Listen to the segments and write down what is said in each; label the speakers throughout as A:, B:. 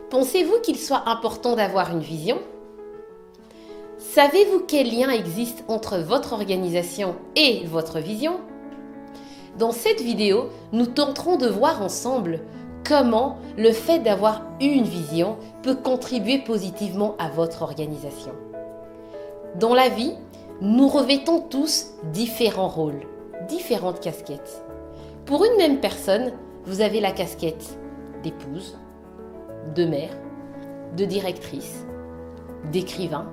A: Pensez-vous qu'il soit important d'avoir une vision? Savez-vous quel lien existe entre votre organisation et votre vision? Dans cette vidéo, nous tenterons de voir ensemble comment le fait d'avoir une vision peut contribuer positivement à votre organisation. Dans la vie, nous revêtons tous différents rôles, différentes casquettes. Pour une même personne, vous avez la casquette d'épouse, de mère, de directrice, d'écrivain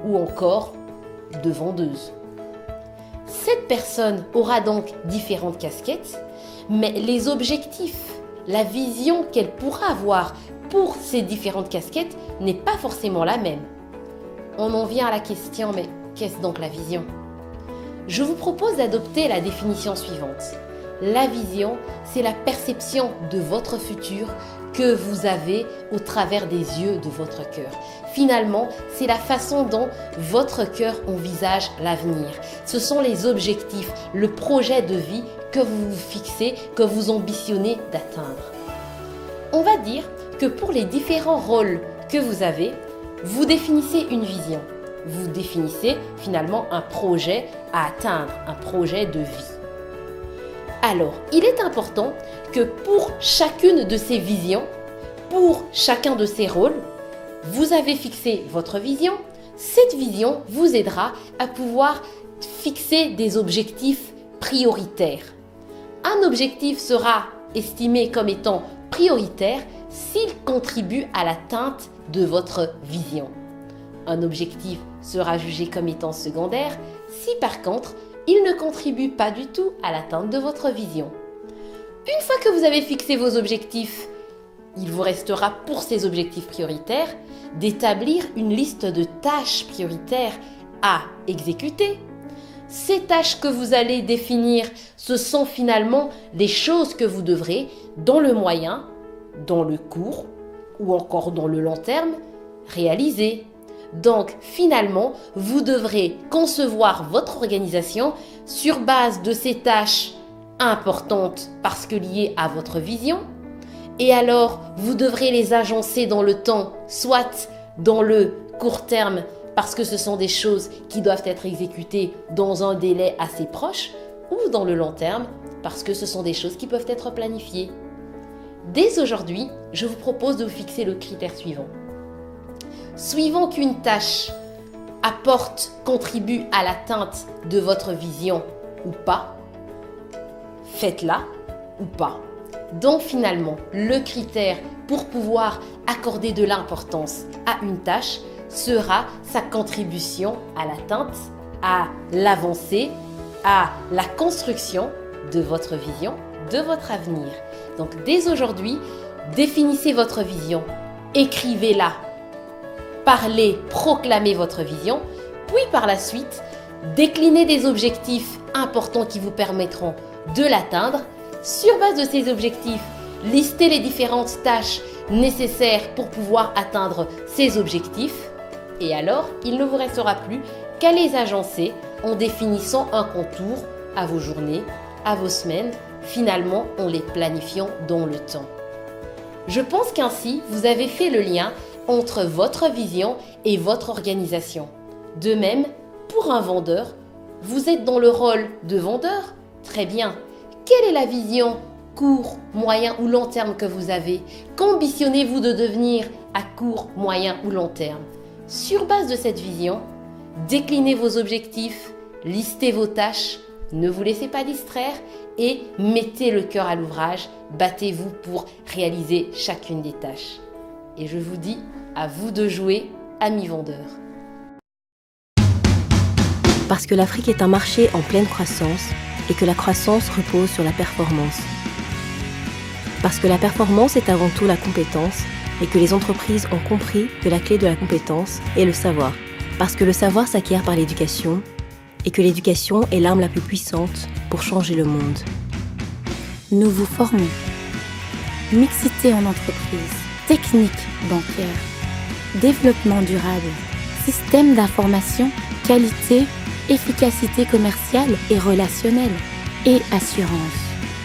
A: ou encore de vendeuse. Cette personne aura donc différentes casquettes, mais les objectifs, la vision qu'elle pourra avoir pour ces différentes casquettes n'est pas forcément la même. On en vient à la question, mais qu'est-ce donc la vision? Je vous propose d'adopter la définition suivante. La vision, c'est la perception de votre futur que vous avez au travers des yeux de votre cœur. Finalement, c'est la façon dont votre cœur envisage l'avenir. Ce sont les objectifs, le projet de vie que vous vous fixez, que vous ambitionnez d'atteindre. On va dire que pour les différents rôles que vous avez, vous définissez une vision. Vous définissez finalement un projet à atteindre, un projet de vie. Alors, il est important que pour chacune de ces visions, pour chacun de ces rôles, vous avez fixé votre vision. Cette vision vous aidera à pouvoir fixer des objectifs prioritaires. Un objectif sera estimé comme étant prioritaire s'il contribue à l'atteinte de votre vision. Un objectif sera jugé comme étant secondaire si par contre, il ne contribue pas du tout à l'atteinte de votre vision. Une fois que vous avez fixé vos objectifs, il vous restera pour ces objectifs prioritaires d'établir une liste de tâches prioritaires à exécuter. Ces tâches que vous allez définir, ce sont finalement les choses que vous devrez, dans le moyen, dans le court ou encore dans le long terme, réaliser. Donc finalement, vous devrez concevoir votre organisation sur base de ces tâches importantes parce que liées à votre vision. Et alors, vous devrez les agencer dans le temps, soit dans le court terme parce que ce sont des choses qui doivent être exécutées dans un délai assez proche, ou dans le long terme parce que ce sont des choses qui peuvent être planifiées. Dès aujourd'hui, je vous propose de vous fixer le critère suivant. Suivant qu'une tâche contribue à l'atteinte de votre vision ou pas, faites-la ou pas. Donc finalement, le critère pour pouvoir accorder de l'importance à une tâche sera sa contribution à l'atteinte, à l'avancée, à la construction de votre vision, de votre avenir. Donc dès aujourd'hui, définissez votre vision, écrivez-la. Parlez, proclamez votre vision, puis par la suite, déclinez des objectifs importants qui vous permettront de l'atteindre. Sur base de ces objectifs, listez les différentes tâches nécessaires pour pouvoir atteindre ces objectifs. Et alors, il ne vous restera plus qu'à les agencer en définissant un contour à vos journées, à vos semaines, finalement en les planifiant dans le temps. Je pense qu'ainsi, vous avez fait le lien entre votre vision et votre organisation. De même, pour un vendeur, vous êtes dans le rôle de vendeur? Très bien. Quelle est la vision court, moyen ou long terme que vous avez? Qu'ambitionnez-vous de devenir à court, moyen ou long terme? Sur base de cette vision, déclinez vos objectifs, listez vos tâches, ne vous laissez pas distraire et mettez le cœur à l'ouvrage, battez-vous pour réaliser chacune des tâches. Et je vous dis, à vous de jouer, amis vendeurs.
B: Parce que l'Afrique est un marché en pleine croissance et que la croissance repose sur la performance. Parce que la performance est avant tout la compétence et que les entreprises ont compris que la clé de la compétence est le savoir. Parce que le savoir s'acquiert par l'éducation et que l'éducation est l'arme la plus puissante pour changer le monde.
C: Nous vous formons. Mixité en entreprise, technique bancaire, développement durable, système d'information, qualité, efficacité commerciale et relationnelle et assurance.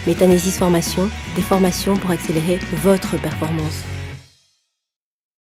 B: Metanesis Formation, des formations pour accélérer votre performance.